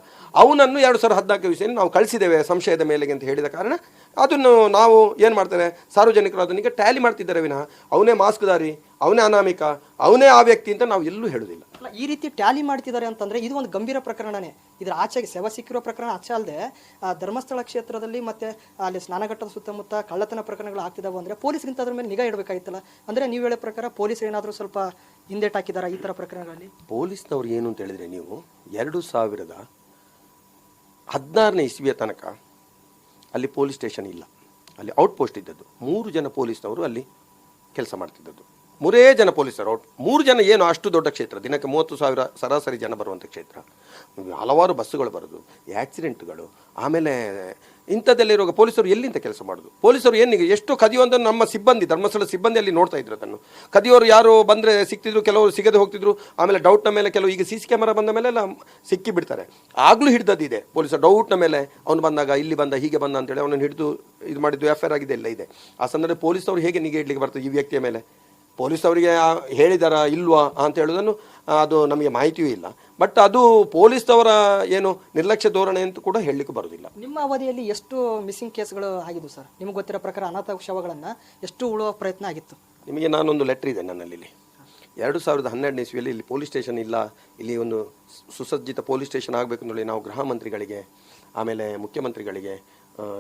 ಅವನನ್ನು 2014 ವಿಷಯ ನಾವು ಕಳಿಸಿದ್ದೇವೆ ಸಂಶಯದ ಮೇಲೆಗೆ ಅಂತ ಹೇಳಿದ ಕಾರಣ ಅದನ್ನು ನಾವು ಏನು ಮಾಡ್ತಾರೆ, ಸಾರ್ವಜನಿಕರು ಅದನ್ನೀಗ ಟ್ಯಾಲಿ ಮಾಡ್ತಿದ್ದಾರೆ ವಿನಃ ಅವನೇ ಮಾಸ್ಕ್ದಾರಿ, ಅವನೇ ಅನಾಮಿಕ, ಅವನೇ ಆ ವ್ಯಕ್ತಿ ಅಂತ ನಾವು ಎಲ್ಲೂ ಹೇಳುವುದಿಲ್ಲ. ಈ ರೀತಿ ಟ್ಯಾಲಿ ಮಾಡ್ತಿದ್ದಾರೆ ಅಂತಂದ್ರೆ ಇದು ಒಂದು ಗಂಭೀರ ಪ್ರಕರಣನೇ. ಇದರ ಆಚೆಗೆ ಸೆವ ಸಿಕ್ಕಿರೋ ಪ್ರಕರಣ ಅಚ್ಚ ಅಲ್ಲದೆ ಧರ್ಮಸ್ಥಳ ಕ್ಷೇತ್ರದಲ್ಲಿ ಮತ್ತೆ ಅಲ್ಲಿ ಸ್ನಾನಘಟ್ಟದ ಸುತ್ತಮುತ್ತ ಕಳ್ಳತನ ಪ್ರಕರಣಗಳು ಆಗ್ತಿದಾವೆ ಅಂದರೆ ಪೊಲೀಸರಿಂದ ಅದ್ರ ಮೇಲೆ ನಿಗಾ ಇಡಬೇಕಾಗಿತ್ತಲ್ಲ. ಅಂದರೆ ನೀವು ಹೇಳೋ ಪ್ರಕಾರ ಪೊಲೀಸರು ಏನಾದರೂ ಸ್ವಲ್ಪ ಹಿಂದೇಟಾಕಿದಾರ ಈ ಥರ ಪ್ರಕರಣಗಳಲ್ಲಿ? ಪೊಲೀಸ್ನವ್ರು ಏನು ಅಂತ ಹೇಳಿದರೆ, ನೀವು 2016ನೇ ಇಸ್ವಿಯ ತನಕ ಅಲ್ಲಿ ಪೊಲೀಸ್ ಸ್ಟೇಷನ್ ಇಲ್ಲ, ಅಲ್ಲಿ ಔಟ್ಪೋಸ್ಟ್ ಇದ್ದದ್ದು. 3 ಜನ ಪೊಲೀಸ್ನವರು ಅಲ್ಲಿ ಕೆಲಸ ಮಾಡ್ತಿದ್ದದ್ದು. 3 ಜನ ಪೊಲೀಸರು 3 ಜನ. ಏನು ಅಷ್ಟು ದೊಡ್ಡ ಕ್ಷೇತ್ರ, ದಿನಕ್ಕೆ 30,000 ಸರಾಸರಿ ಜನ ಬರುವಂಥ ಕ್ಷೇತ್ರ, ಹಲವಾರು ಬಸ್ಸುಗಳು ಬರೋದು, ಆ್ಯಕ್ಸಿಡೆಂಟ್ಗಳು, ಆಮೇಲೆ ಇಂಥದ್ದೆಲ್ಲ ಇರುವಾಗ ಪೊಲೀಸರು ಎಲ್ಲಿಂದ ಕೆಲಸ ಮಾಡೋದು? ಪೊಲೀಸರು ಏನಿಗೆ ಎಷ್ಟು ಕದಿಯುವಂಥದ್ದು ನಮ್ಮ ಸಿಬ್ಬಂದಿ, ಧರ್ಮಸ್ಥಳ ಸಿಬ್ಬಂದಿ ಅಲ್ಲಿ ನೋಡ್ತಾ ಇದ್ರು ಅದನ್ನು. ಕದಿಯೋರು ಯಾರು ಬಂದರೆ ಸಿಕ್ತಿದ್ರು, ಕೆಲವರು ಸಿಗದೆ ಹೋಗ್ತಿದ್ರು. ಆಮೇಲೆ ಡೌಟ್ನ ಮೇಲೆ ಕೆಲವು ಈಗ CC ಕ್ಯಾಮರಾ ಬಂದ ಮೇಲೆ ಎಲ್ಲ ಸಿಕ್ಕಿ ಬಿಡ್ತಾರೆ. ಆಗಲೂ ಹಿಡ್ದದ್ದಿದೆ ಪೊಲೀಸರು. ಡೌಟ್ನ ಮೇಲೆ ಅವನು ಬಂದಾಗ ಇಲ್ಲಿ ಬಂದ ಹೀಗೆ ಬಂದ ಅಂತೇಳಿ ಅವನನ್ನು ಹಿಡಿದು ಇದು ಮಾಡಿದ್ದು FIR ಆಗಿದೆ ಎಲ್ಲ ಇದೆ. ಆ ಸಂದರ್ಭದಲ್ಲಿ ಪೊಲೀಸವರು ಹೇಗೆ ನಿಗೆ ಇಡ್ಲಿಕ್ಕೆ ಬರ್ತದೆ ಈ ವ್ಯಕ್ತಿಯ ಮೇಲೆ? ಪೊಲೀಸವರಿಗೆ ಹೇಳಿದಾರಾ ಇಲ್ವಾ ಅಂತ ಹೇಳೋದನ್ನು ಅದು ನಮಗೆ ಮಾಹಿತಿಯೂ ಇಲ್ಲ. ಬಟ್ ಅದು ಪೊಲೀಸ್ನವರ ಏನು ನಿರ್ಲಕ್ಷ್ಯ ಧೋರಣೆ ಅಂತ ಕೂಡ ಹೇಳಲಿಕ್ಕೆ ಬರೋದಿಲ್ಲ. ನಿಮ್ಮ ಅವಧಿಯಲ್ಲಿ ಎಷ್ಟು ಮಿಸ್ಸಿಂಗ್ ಕೇಸ್ಗಳು ಆಗಿದ್ದು ಸರ್? ನಿಮಗೆ ಗೊತ್ತಿರೋ ಪ್ರಕಾರ ಅನಾಥ ಶವಗಳನ್ನು ಎಷ್ಟು ಉಳುವ ಪ್ರಯತ್ನ ಆಗಿತ್ತು? ನಿಮಗೆ ನಾನೊಂದು ಲೆಟ್ರ್ ಇದೆ ನನ್ನಲ್ಲಿ. 2012 ಇಸ್ವಿಯಲ್ಲಿ ಇಲ್ಲಿ ಪೊಲೀಸ್ ಸ್ಟೇಷನ್ ಇಲ್ಲ, ಇಲ್ಲಿ ಒಂದು ಸುಸಜ್ಜಿತ ಪೊಲೀಸ್ ಸ್ಟೇಷನ್ ಆಗಬೇಕು ಅಂತೇಳಿ ನಾವು ಗೃಹ ಮಂತ್ರಿಗಳಿಗೆ, ಆಮೇಲೆ ಮುಖ್ಯಮಂತ್ರಿಗಳಿಗೆ,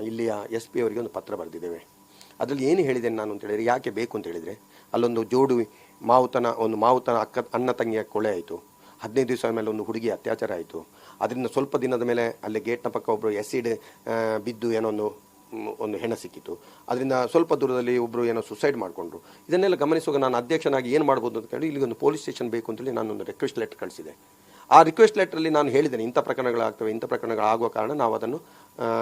ಇಲ್ಲಿಯ SP ಅವರಿಗೆ ಒಂದು ಪತ್ರ ಬರೆದಿದ್ದೇವೆ. ಅದರಲ್ಲಿ ಏನು ಹೇಳಿದ್ದೇನೆ ನಾನು ಅಂತ ಹೇಳಿದರೆ, ಯಾಕೆ ಬೇಕು ಅಂತ ಹೇಳಿದರೆ, ಅಲ್ಲೊಂದು ಜೋಡು ಮಾವುತನ ಅಣ್ಣ ತಂಗಿಯ ಕೊಳೆ ಆಯಿತು. 15 ದಿವಸ ಮೇಲೆ ಒಂದು ಹುಡುಗಿ ಅತ್ಯಾಚಾರ ಆಯಿತು. ಅದರಿಂದ ಸ್ವಲ್ಪ ದಿನದ ಮೇಲೆ ಅಲ್ಲೇ ಗೇಟ್ನ ಪಕ್ಕ ಒಬ್ಬರು ಎಸಿಡ್ ಬಿದ್ದು ಏನೋ ಒಂದು ಹೆಣ ಸಿಕ್ಕಿತು. ಅದರಿಂದ ಸ್ವಲ್ಪ ದೂರದಲ್ಲಿ ಒಬ್ಬರು ಏನೋ ಸುಸೈಡ್ ಮಾಡಿಕೊಂಡ್ರು. ಇದನ್ನೆಲ್ಲ ಗಮನಿಸುವಾಗ ನಾನು ಅಧ್ಯಕ್ಷನಾಗಿ ಏನು ಮಾಡ್ಬೋದು ಅಂತ ಹೇಳಿ ಇಲ್ಲಿಗೊಂದು ಪೊಲೀಸ್ ಸ್ಟೇಷನ್ ಬೇಕು ಅಂತೇಳಿ ನಾನೊಂದು ರಿಕ್ವೆಸ್ಟ್ ಲೆಟರ್ ಕಳಿಸಿದೆ. ಆ ರಿಕ್ವೆಸ್ಟ್ ಲೆಟ್ರಲ್ಲಿ ನಾನು ಹೇಳಿದ್ದೇನೆ, ಇಂಥ ಪ್ರಕರಣಗಳಾಗ್ತವೆ, ಇಂಥ ಪ್ರಕರಣಗಳಾಗುವ ಕಾರಣ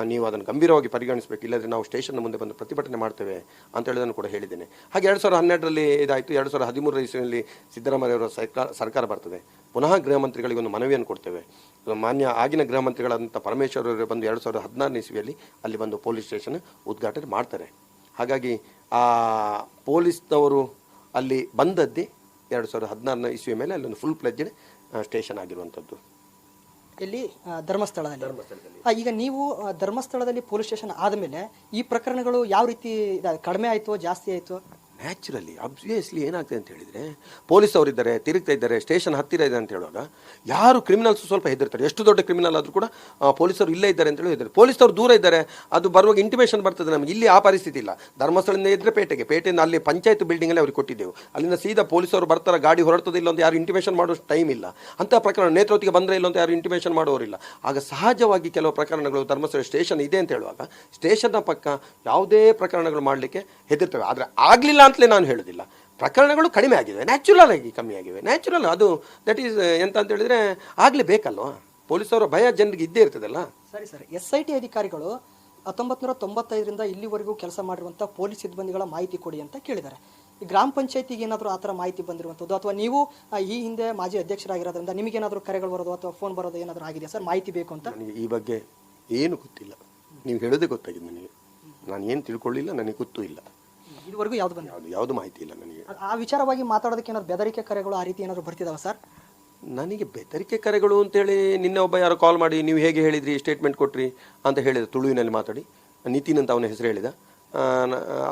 ನೀವು ಅದನ್ನು ಗಂಭೀರವಾಗಿ ಪರಿಗಣಿಸಬೇಕು, ಇಲ್ಲದ್ರೆ ನಾವು ಸ್ಟೇಷನ್ ಮುಂದೆ ಬಂದು ಪ್ರತಿಭಟನೆ ಮಾಡ್ತೇವೆ ಅಂತ ಹೇಳೋದನ್ನು ಕೂಡ ಹೇಳಿದ್ದೇನೆ. ಹಾಗೆ 2012ರಲ್ಲಿ ಇದಾಯಿತು. 2013 ಇಸ್ವಿಯಲ್ಲಿ ಸಿದ್ದರಾಮಯ್ಯವರ ಸರ್ಕಾರ ಬರ್ತದೆ. ಪುನಃ ಗೃಹ ಮಂತ್ರಿಗಳಿಗೆ ಒಂದು ಮನವಿಯನ್ನು ಕೊಡ್ತೇವೆ. ಮಾನ್ಯ ಆಗಿನ ಗೃಹ ಮಂತ್ರಿಗಳಾದಂಥ ಪರಮೇಶ್ವರ್ ಅವರು ಬಂದು 2016 ಇಸ್ವಿಯಲ್ಲಿ ಅಲ್ಲಿ ಬಂದು ಪೊಲೀಸ್ ಸ್ಟೇಷನ್ ಉದ್ಘಾಟನೆ ಮಾಡ್ತಾರೆ. ಹಾಗಾಗಿ ಆ ಪೊಲೀಸ್ನವರು ಅಲ್ಲಿ ಬಂದದ್ದೇ 2016 ಇಸ್ವಿ ಮೇಲೆ ಅಲ್ಲೊಂದು ಫುಲ್ ಪ್ಲೆಜ್ಡ್ ಸ್ಟೇಷನ್ ಆಗಿರುವಂಥದ್ದು. ಇಲ್ಲಿ ಧರ್ಮಸ್ಥಳದಲ್ಲಿ. ಈಗ ನೀವು ಧರ್ಮಸ್ಥಳದಲ್ಲಿ ಪೊಲೀಸ್ ಸ್ಟೇಷನ್ ಆದಮೇಲೆ ಈ ಪ್ರಕರಣಗಳು ಯಾವ ರೀತಿ ಕಡಿಮೆ ಆಯಿತು, ಜಾಸ್ತಿ ಆಯಿತು? ನ್ಯಾಚುರಲಿ ಅಬ್ವಿಯಸ್ಲಿ ಏನಾಗ್ತದೆ ಅಂತ ಹೇಳಿದರೆ, ಪೊಲೀಸ್ ಅವರಿದ್ದಾರೆ, ತಿರುಗ್ತಾ ಇದ್ದಾರೆ, ಸ್ಟೇಷನ್ ಹತ್ತಿರ ಇದೆ ಅಂತ ಹೇಳುವಾಗ ಯಾರು ಕ್ರಿಮಿನಲ್ಸ್ ಸ್ವಲ್ಪ ಹೆದರ್ತಾರೆ. ಎಷ್ಟು ದೊಡ್ಡ ಕ್ರಿಮಿನಲ್ ಆದರೂ ಕೂಡ ಪೊಲೀಸರು ಇಲ್ಲೇ ಇದ್ದಾರೆ ಅಂತ ಹೇಳಿ ಹೆದರ್ತಾರೆ. ಪೊಲೀಸರು ದೂರ ಇದ್ದಾರೆ, ಅದು ಬರುವಾಗ ಇಂಟಿಮೇಷನ್ ಬರ್ತದೆ ನಮಗೆ. ಇಲ್ಲಿ ಆ ಪರಿಸ್ಥಿತಿ ಇಲ್ಲ. ಧರ್ಮಸ್ಥಳದಿಂದ ಇದ್ದರೆ ಪೇಟೆಯಿಂದ ಅಲ್ಲಿ ಪಂಚಾಯತ್ ಬಿಲ್ಡಿಂಗಲ್ಲಿ ಅವ್ರಿಗೆ ಕೊಟ್ಟಿದ್ದೆವು. ಅಲ್ಲಿಂದ ಸೀದಾ ಪೊಲೀಸರು ಬರ್ತಾರೆ, ಗಾಡಿ ಹೊರಡ್ತದೆ ಇಲ್ಲ ಅಂತ ಯಾರು ಇಂಟಿಮೇಷನ್ ಮಾಡೋ ಟೈಮ್ ಇಲ್ಲ. ಅಂಥ ಪ್ರಕರಣ ನೇತೃತ್ವಕ್ಕೆ ಬಂದರೆ ಇಲ್ಲ ಅಂತ ಯಾರು ಇಂಟಿಮೇಷನ್ ಮಾಡೋರಿಲ್ಲ. ಆಗ ಸಹಜವಾಗಿ ಕೆಲವು ಪ್ರಕರಣಗಳು ಧರ್ಮಸ್ಥಳ ಸ್ಟೇಷನ್ ಇದೆ ಅಂತ ಹೇಳುವಾಗ ಸ್ಟೇಷನ್ನ ಪಕ್ಕ ಯಾವುದೇ ಪ್ರಕರಣಗಳು ಮಾಡಲಿಕ್ಕೆ ಹೆದರ್ತವೆ. ಆದರೆ ಆಗಲಿಲ್ಲ ಅಂತಲೇ ನಾನು ಹೇಳೋದಿಲ್ಲ. ಪ್ರಕರಣಗಳು ಕಡಿಮೆ ಆಗಿವೆ, ನ್ಯಾಚುರಲ್ ಆಗಿ ಕಮ್ಮಿ ಆಗಿವೆ. ನ್ಯಾಚುರಲ್ ಅದು ದಟ್ ಈಸ್ ಎಂತ ಅಂತ ಹೇಳಿದ್ರೆ ಆಗಲೇಬೇಕಲ್ವ. ಪೊಲೀಸರ ಭಯ ಜನರಿಗೆ ಇದ್ದೇ ಇರ್ತದಲ್ಲ. ಸರಿ ಸರ್, SIT ಅಧಿಕಾರಿಗಳು 1995ರಿಂದ ಇಲ್ಲಿವರೆಗೂ ಕೆಲಸ ಮಾಡಿರುವಂಥ ಪೊಲೀಸ್ ಸಿಬ್ಬಂದಿಗಳ ಮಾಹಿತಿ ಕೊಡಿ ಅಂತ ಕೇಳಿದ್ದಾರೆ. ಈ ಗ್ರಾಮ ಪಂಚಾಯತಿಗೆ ಏನಾದರೂ ಆ ಥರ ಮಾಹಿತಿ ಬಂದಿರುವಂಥದ್ದು, ಅಥವಾ ನೀವು ಈ ಹಿಂದೆ ಮಾಜಿ ಅಧ್ಯಕ್ಷರಾಗಿರೋದ್ರಿಂದ ನಿಮಗೇನಾದರೂ ಕರೆಗಳು ಬರೋದು ಅಥವಾ ಫೋನ್ ಬರೋದು ಏನಾದರೂ ಆಗಿದೆಯಾ ಸರ್, ಮಾಹಿತಿ ಬೇಕು ಅಂತ? ನನಗೆ ಈ ಬಗ್ಗೆ ಏನು ಗೊತ್ತಿಲ್ಲ. ನೀವು ಹೇಳೋದೇ ಗೊತ್ತಾಗಿದೆ ನನಗೆ. ನಾನು ಏನು ತಿಳ್ಕೊಳ್ಳಿಲ್ಲ, ನನಗೆ ಗೊತ್ತೂ ಇಲ್ಲ. ಇದುವರೆಗೂ ಯಾವುದು ಮಾಹಿತಿ ಇಲ್ಲ ನನಗೆ. ಆ ವಿಚಾರವಾಗಿ ಮಾತಾಡೋದಕ್ಕೆ ಏನಾದ್ರು ಬೆದರಿಕೆ ಕರೆಗಳು ಆ ರೀತಿ ಏನಾದ್ರು ಬರ್ತಿದಾವ ಸರ್? ನನಗೆ ಬೆದರಿಕೆ ಕರೆಗಳು ಅಂತೇಳಿ ನಿನ್ನೆ ಒಬ್ಬ ಯಾರೋ ಕಾಲ್ ಮಾಡಿ ನೀವು ಹೇಗೆ ಹೇಳಿದ್ರಿ, ಸ್ಟೇಟ್ಮೆಂಟ್ ಕೊಟ್ರಿ ಅಂತ ಹೇಳಿದ, ತುಳುವಿನಲ್ಲಿ ಮಾತಾಡಿ. ನಿತಿನ್ ಅಂತ ಅವನ ಹೆಸರು ಹೇಳಿದ.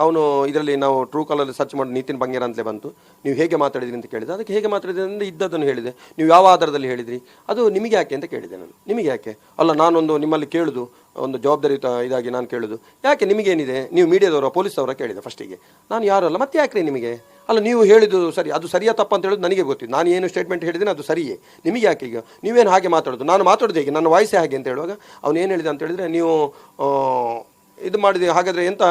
ಅವನು ಇದರಲ್ಲಿ ನಾವು ಟ್ರೂ ಕಾಲಲ್ಲಿ ಸರ್ಚ್ ಮಾಡಿ ನಿತಿನ್ ಬಂಗೇರ ಅಂತಲೇ ಬಂತು. ನೀವು ಹೇಗೆ ಮಾತಾಡಿದ್ರಿ ಅಂತ ಕೇಳಿದೆ. ಅದಕ್ಕೆ ಹೇಗೆ ಮಾತಾಡಿದ್ರಿ ಅಂದರೆ ಇದ್ದದನ್ನು ಹೇಳಿದೆ. ನೀವು ಯಾವ ಆಧಾರದಲ್ಲಿ ಹೇಳಿದ್ರಿ, ಅದು ನಿಮಗೆ ಯಾಕೆ ಅಂತ ಕೇಳಿದೆ ನಾನು. ನಿಮಗೆ ಯಾಕೆ ಅಲ್ಲ, ನಾನೊಂದು ನಿಮ್ಮಲ್ಲಿ ಕೇಳೋದು ಒಂದು ಜವಾಬ್ದಾರಿಯುತ ಇದಾಗಿ ನಾನು ಕೇಳೋದು, ಯಾಕೆ ನಿಮಗೇನಿದೆ, ನೀವು ಮೀಡಿಯಾದವರ ಪೊಲೀಸ್ ಅವರ ಕೇಳಿದೆ ಫಸ್ಟಿಗೆ. ನಾನು ಯಾರು ಅಲ್ಲ, ಮತ್ತೆ ಯಾಕೆ ನಿಮಗೆ ಅಲ್ಲ, ನೀವು ಹೇಳಿದ್ದು ಸರಿ, ಅದು ಸರಿಯಾ ತಪ್ಪ ಅಂತ ಹೇಳೋದು ನನಗೆ ಗೊತ್ತಿತ್ತು. ನಾನು ಏನು ಸ್ಟೇಟ್ಮೆಂಟ್ ಹೇಳಿದ್ದೀನಿ ಅದು ಸರಿಯೇ, ನಿಮಗೆ ಯಾಕೆ ಈಗ ನೀವೇನು ಹಾಗೆ ಮಾತಾಡೋದು, ನಾನು ಮಾತಾಡೋದು ಹೇಗೆ, ನನ್ನ ವಾಯ್ಸೇ ಹಾಗೆ ಅಂತ ಹೇಳುವಾಗ ಅವನು ಏನು ಹೇಳಿದೆ ಅಂತ ಹೇಳಿದರೆ, ನೀವು ಇದು ಮಾಡಿದೆ, ಹಾಗಾದರೆ ಎಂತ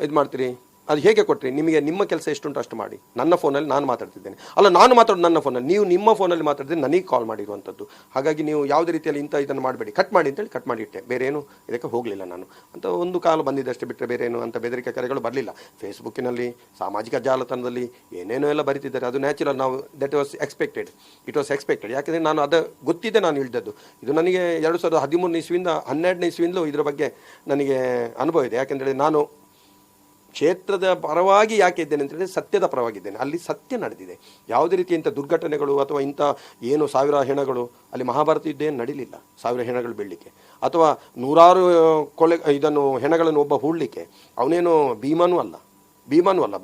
ಇದು ಮಾಡ್ತೀರಿ, ಅದು ಹೇಗೆ ಕೊಟ್ಟರಿ, ನಿಮಗೆ ನಿಮ್ಮ ಕೆಲಸ ಎಷ್ಟುಂಟು ಅಷ್ಟು ಮಾಡಿ. ನನ್ನ ಫೋನಲ್ಲಿ ನಾನು ಮಾತಾಡ್ತಿದ್ದೇನೆ, ಅಲ್ಲ ನಾನು ಮಾತಾಡೋದು ನನ್ನ ಫೋನಲ್ಲಿ, ನೀವು ನಿಮ್ಮ ಫೋನಲ್ಲಿ ಮಾತಾಡಿದ್ರೆ ನನಗೆ ಕಾಲ್ ಮಾಡಿರುವಂಥದ್ದು. ಹಾಗಾಗಿ ನೀವು ಯಾವುದೇ ರೀತಿಯಲ್ಲಿ ಇದನ್ನು ಮಾಡಬೇಡಿ, ಕಟ್ ಮಾಡಿ ಅಂತೇಳಿ ಕಟ್ ಮಾಡಿಟ್ಟೆ. ಬೇರೆ ಏನು ಇದಕ್ಕೆ ಹೋಗಲಿಲ್ಲ ನಾನು ಅಂತ. ಒಂದು ಕಾಲ ಬಂದಿದ್ದಷ್ಟೇ ಬಿಟ್ಟರೆ ಬೇರೆ ಏನು ಅಂತ ಬೆದರಿಕೆ ಕರೆಗಳು ಬರಲಿಲ್ಲ. ಫೇಸ್ಬುಕ್ಕಿನಲ್ಲಿ, ಸಾಮಾಜಿಕ ಜಾಲತಾಣದಲ್ಲಿ ಏನೇನೋ ಎಲ್ಲ ಬರೀತಿದ್ದಾರೆ. ಅದು ನ್ಯಾಚುರಲ್, ನಾವು that was expected, it was expected. ಯಾಕೆಂದರೆ ನಾನು ಅದು ಗೊತ್ತಿದ್ದೆ, ನಾನು ಇಳಿದದ್ದು. ಇದು ನನಗೆ 2013 ಇಸ್ವಿಯಿಂದ 12ನೇ ಇಸ್ವಿಯಿಂದಲೂ ಇದರ ಬಗ್ಗೆ ನನಗೆ ಅನುಭವ ಇದೆ. ಯಾಕೆಂದರೆ ನಾನು ಕ್ಷೇತ್ರದ ಪರವಾಗಿ ಯಾಕೆ ಇದ್ದೇನೆ ಅಂತ ಹೇಳಿದ್ರೆ ಸತ್ಯದ ಪರವಾಗಿದ್ದೇನೆ. ಅಲ್ಲಿ ಸತ್ಯ ನಡೆದಿದೆ. ಯಾವುದೇ ರೀತಿ ಇಂಥ ದುರ್ಘಟನೆಗಳು ಅಥವಾ ಇಂಥ ಏನು 1000 ಹೆಣಗಳು, ಅಲ್ಲಿ ಮಹಾಭಾರತ ಯುದ್ಧ ಏನು ನಡೀಲಿಲ್ಲ 1000 ಹೆಣಗಳು ಬೀಳಲಿಕ್ಕೆ, ಅಥವಾ 100 ಇದನ್ನು ಹೆಣಗಳನ್ನು ಒಬ್ಬ ಹೂಡಲಿಕ್ಕೆ ಅವನೇನು ಭೀಮನೂ ಅಲ್ಲ.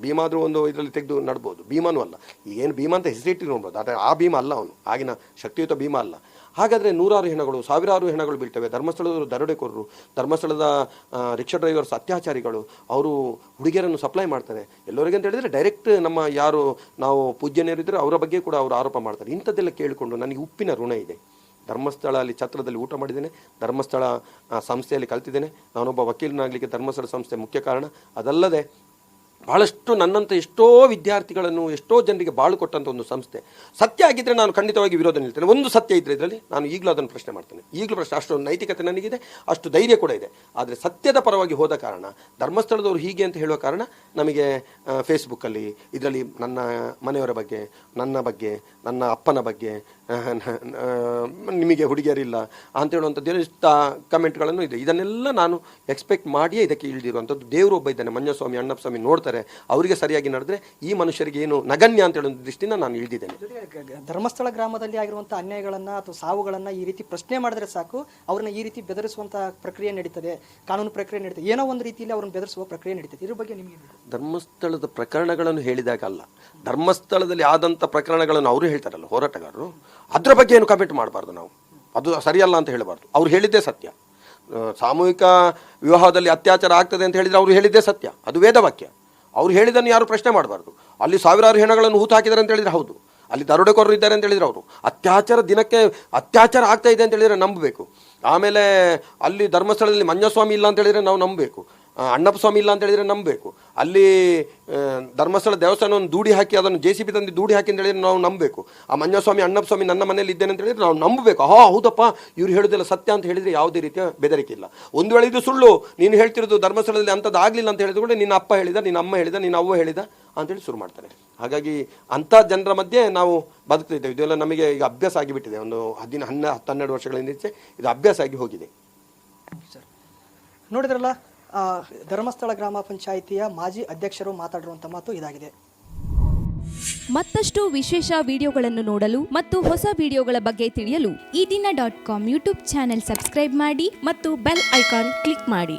ಭೀಮಾದರೂ ಒಂದು ಇದರಲ್ಲಿ ತೆಗೆದು ನಡ್ಬೋದು, ಭೀಮನೂ ಅಲ್ಲ. ಈಗೇನು ಭೀಮ ಅಂತ ಹೆಸರಿಟ್ಟು ನೋಡ್ಬೋದು, ಆದರೆ ಆ ಭೀಮ ಅಲ್ಲ ಅವನು, ಆಗಿನ ಶಕ್ತಿಯುತ ಭೀಮ ಅಲ್ಲ. ಹಾಗಾದರೆ 100 ಹೆಣಗಳು 1000 ಹೆಣಗಳು ಬೀಳ್ತವೆ. ಧರ್ಮಸ್ಥಳದವರು ದರೋಡೆಕೋರರು, ಧರ್ಮಸ್ಥಳದ ರಿಕ್ಷಾ ಡ್ರೈವರ್ಸ್ ಅತ್ಯಾಚಾರಿಗಳು, ಅವರು ಹುಡುಗಿಯರನ್ನು ಸಪ್ಲೈ ಮಾಡ್ತಾರೆ ಎಲ್ಲರಿಗೆ ಅಂತ ಹೇಳಿದರೆ ಡೈರೆಕ್ಟ್ ನಮ್ಮ ಯಾರು ನಾವು ಪೂಜ್ಯನೇರಿದ್ರೆ ಅವರ ಬಗ್ಗೆ ಕೂಡ ಅವರು ಆರೋಪ ಮಾಡ್ತಾರೆ. ಇಂಥದ್ದೆಲ್ಲ ಕೇಳಿಕೊಂಡು ನನಗೆ ಉಪ್ಪಿನ ಋಣ ಇದೆ. ಧರ್ಮಸ್ಥಳ ಅಲ್ಲಿ ಛತ್ರದಲ್ಲಿ ಊಟ ಮಾಡಿದ್ದೇನೆ, ಧರ್ಮಸ್ಥಳ ಸಂಸ್ಥೆಯಲ್ಲಿ ಕಲ್ತಿದ್ದೇನೆ. ನಾನೊಬ್ಬ ವಕೀಲನಾಗಲಿಕ್ಕೆ ಧರ್ಮಸ್ಥಳ ಸಂಸ್ಥೆ ಮುಖ್ಯ ಕಾರಣ. ಅದಲ್ಲದೆ ಭಾಳಷ್ಟು ನನ್ನಂಥ ಎಷ್ಟೋ ವಿದ್ಯಾರ್ಥಿಗಳನ್ನು, ಎಷ್ಟೋ ಜನರಿಗೆ ಬಾಳು ಕೊಟ್ಟಂಥ ಒಂದು ಸಂಸ್ಥೆ. ಸತ್ಯ ಆಗಿದ್ದರೆ ನಾನು ಖಂಡಿತವಾಗಿ ವಿರೋಧ ನಿಲ್ತೇನೆ. ಒಂದು ಸತ್ಯ ಇದ್ದರೆ ಇದರಲ್ಲಿ ನಾನು ಈಗಲೂ ಅದನ್ನು ಪ್ರಶ್ನೆ ಮಾಡ್ತೇನೆ. ಈಗಲೂ ಪ್ರಶ್ನೆ, ಅಷ್ಟು ನೈತಿಕತೆ ನನಗಿದೆ, ಅಷ್ಟು ಧೈರ್ಯ ಕೂಡ ಇದೆ. ಆದರೆ ಸತ್ಯದ ಪರವಾಗಿ ಹೋದ ಕಾರಣ, ಧರ್ಮಸ್ಥಳದವರು ಹೀಗೆ ಅಂತ ಹೇಳುವ ಕಾರಣ ನಮಗೆ ಫೇಸ್ಬುಕ್ಕಲ್ಲಿ ಇದರಲ್ಲಿ ನನ್ನ ಮನೆಯವರ ಬಗ್ಗೆ, ನನ್ನ ಬಗ್ಗೆ, ನನ್ನ ಅಪ್ಪನ ಬಗ್ಗೆ, ನಿಮಗೆ ಹುಡುಗಿಯರಿಲ್ಲ ಅಂತ ಹೇಳುವಂಥದ್ದು ಇಷ್ಟ ಕಮೆಂಟ್ಗಳನ್ನು ಇದೆ. ಇದನ್ನೆಲ್ಲ ನಾನು ಎಕ್ಸ್ಪೆಕ್ಟ್ ಮಾಡಿಯೇ ಇದಕ್ಕೆ ಇಳಿದಿರುವಂಥದ್ದು. ದೇವರು ಒಬ್ಬ ಇದ್ದಾನೆ, ಮಂಜಸ್ವಾಮಿ ಅಣ್ಣಪ್ಪ ಸ್ವಾಮಿ ನೋಡ್ತಾರೆ, ಅವರಿಗೆ ಸರಿಯಾಗಿ ನಡೆದ್ರೆ ಈ ಮನುಷ್ಯರಿಗೆ ಏನು ನಗಣ್ಯ ಅಂತ ಹೇಳುವಂಥ ದೃಷ್ಟಿಯಿಂದ ನಾನು ಇಳಿದಿದ್ದೇನೆ. ಧರ್ಮಸ್ಥಳ ಗ್ರಾಮದಲ್ಲಿ ಆಗಿರುವಂಥ ಅನ್ಯಾಯಗಳನ್ನು ಅಥವಾ ಸಾವುಗಳನ್ನು ಈ ರೀತಿ ಪ್ರಶ್ನೆ ಮಾಡಿದ್ರೆ ಸಾಕು, ಅವ್ರನ್ನ ಈ ರೀತಿ ಬೆದರಿಸುವಂಥ ಪ್ರಕ್ರಿಯೆ ನಡೀತದೆ, ಕಾನೂನು ಪ್ರಕ್ರಿಯೆ ನಡೀತದೆ, ಏನೋ ಒಂದು ರೀತಿಯಲ್ಲಿ ಅವ್ರನ್ನ ಬೆದರಿಸುವ ಪ್ರಕ್ರಿಯೆ ನಡೀತದೆ. ಇದ್ರ ಬಗ್ಗೆ ನಿಮಗೆ ಧರ್ಮಸ್ಥಳದ ಪ್ರಕರಣಗಳನ್ನು ಹೇಳಿದಾಗ ಅಲ್ಲ, ಧರ್ಮಸ್ಥಳದಲ್ಲಿ ಆದಂಥ ಪ್ರಕರಣಗಳನ್ನು ಅವರು ಹೇಳ್ತಾರಲ್ಲ ಹೋರಾಟಗಾರರು, ಅದರ ಬಗ್ಗೆ ಏನು ಕಮೆಂಟ್ ಮಾಡಬಾರ್ದು ನಾವು. ಅದು ಸರಿಯಲ್ಲ ಅಂತ ಹೇಳಬಾರ್ದು. ಅವ್ರು ಹೇಳಿದ್ದೇ ಸತ್ಯ. ಸಾಮೂಹಿಕ ವಿವಾಹದಲ್ಲಿ ಅತ್ಯಾಚಾರ ಆಗ್ತದೆ ಅಂತ ಹೇಳಿದರೆ ಅವರು ಹೇಳಿದ್ದೇ ಸತ್ಯ, ಅದು ವೇದವಾಕ್ಯ. ಅವ್ರು ಹೇಳಿದ್ದನ್ನು ಯಾರು ಪ್ರಶ್ನೆ ಮಾಡಬಾರ್ದು. ಅಲ್ಲಿ ಸಾವಿರಾರು ಹೆಣಗಳನ್ನು ಹೂತು ಹಾಕಿದ್ದಾರೆ ಅಂತ ಹೇಳಿದರೆ ಹೌದು, ಅಲ್ಲಿ ದರೋಡೆಕೋರರು ಇದ್ದಾರೆ ಅಂತ ಹೇಳಿದರೆ ಅವರು ಅತ್ಯಾಚಾರ ದಿನಕ್ಕೆ ಅತ್ಯಾಚಾರ ಆಗ್ತಾ ಇದೆ ಅಂತ ಹೇಳಿದರೆ ನಂಬಬೇಕು. ಆಮೇಲೆ ಅಲ್ಲಿ ಧರ್ಮಸ್ಥಳದಲ್ಲಿ ಮಂಜಸ್ವಾಮಿ ಇಲ್ಲ ಅಂತ ಹೇಳಿದರೆ ನಾವು ನಂಬಬೇಕು, ಅಣ್ಣಪ್ಪ ಸ್ವಾಮಿ ಇಲ್ಲ ಅಂತ ಹೇಳಿದರೆ ನಂಬಬೇಕು. ಅಲ್ಲಿ ಧರ್ಮಸ್ಥಳ ದೇವಸ್ಥಾನವನ್ನು ದೂಡಿ ಹಾಕಿ ಅದನ್ನು JCB ತಂದು ದೂಡಿ ಹಾಕಿ ಅಂತ ಹೇಳಿದರೆ ನಾವು ನಂಬಬೇಕು. ಆ ಮಂಜಸ್ವಾಮಿ ಅಣ್ಣಪ್ಪ ಸ್ವಾಮಿ ನನ್ನ ಮನೆಯಲ್ಲಿ ಇದ್ದೇನೆ ಅಂತ ಹೇಳಿದರೆ ನಾವು ನಂಬಬೇಕು. ಹೌದಪ್ಪ ಇವ್ರು ಹೇಳೋದೆಲ್ಲ ಸತ್ಯ ಅಂತ ಹೇಳಿದರೆ ಯಾವುದೇ ರೀತಿಯ ಬೆದರಿಕೆ ಇಲ್ಲ. ಒಂದು ವೇಳೆ ಇದು ಸುಳ್ಳು, ನೀನು ಹೇಳ್ತಿರೋದು ಧರ್ಮಸ್ಥಳದಲ್ಲಿ ಅಂಥದ್ದು ಆಗಲಿಲ್ಲ ಅಂತ ಹೇಳಿದ್ರು ಕೂಡ ನಿನ್ನ ಅಪ್ಪ ಹೇಳಿದ, ನಿನ್ನ ಅಮ್ಮ ಹೇಳಿದ, ನಿನ್ನ ಅವ್ವ ಹೇಳಿದ ಅಂತೇಳಿ ಶುರು ಮಾಡ್ತಾರೆ. ಹಾಗಾಗಿ ಅಂಥ ಜನರ ಮಧ್ಯೆ ನಾವು ಬದುಕ್ತಿದ್ದೇವೆ. ಇದೆಲ್ಲ ನಮಗೆ ಈಗ ಅಭ್ಯಾಸ ಆಗಿಬಿಟ್ಟಿದೆ. ಒಂದು 10-12 ವರ್ಷಗಳಿಂದ ಇದು ಅಭ್ಯಾಸ ಆಗಿ ಹೋಗಿದೆ. ಸರ್ ನೋಡಿದ್ರಲ್ಲ, ಧರ್ಮಸ್ಥಳ ಗ್ರಾಮ ಪಂಚಾಯಿತಿಯ ಮಾಜಿ ಅಧ್ಯಕ್ಷರು ಮಾತಾಡಿರುವಂಥ ಮಾತು ಇದಾಗಿದೆ. ಮತ್ತಷ್ಟು ವಿಶೇಷ ವಿಡಿಯೋಗಳನ್ನು ನೋಡಲು ಮತ್ತು ಹೊಸ ವಿಡಿಯೋಗಳ ಬಗ್ಗೆ ತಿಳಿಯಲು ಈ ದಿನ .com ಯೂಟ್ಯೂಬ್ ಚಾನೆಲ್ ಸಬ್ಸ್ಕ್ರೈಬ್ ಮಾಡಿ ಮತ್ತು ಬೆಲ್ ಐಕಾನ್ ಕ್ಲಿಕ್ ಮಾಡಿ.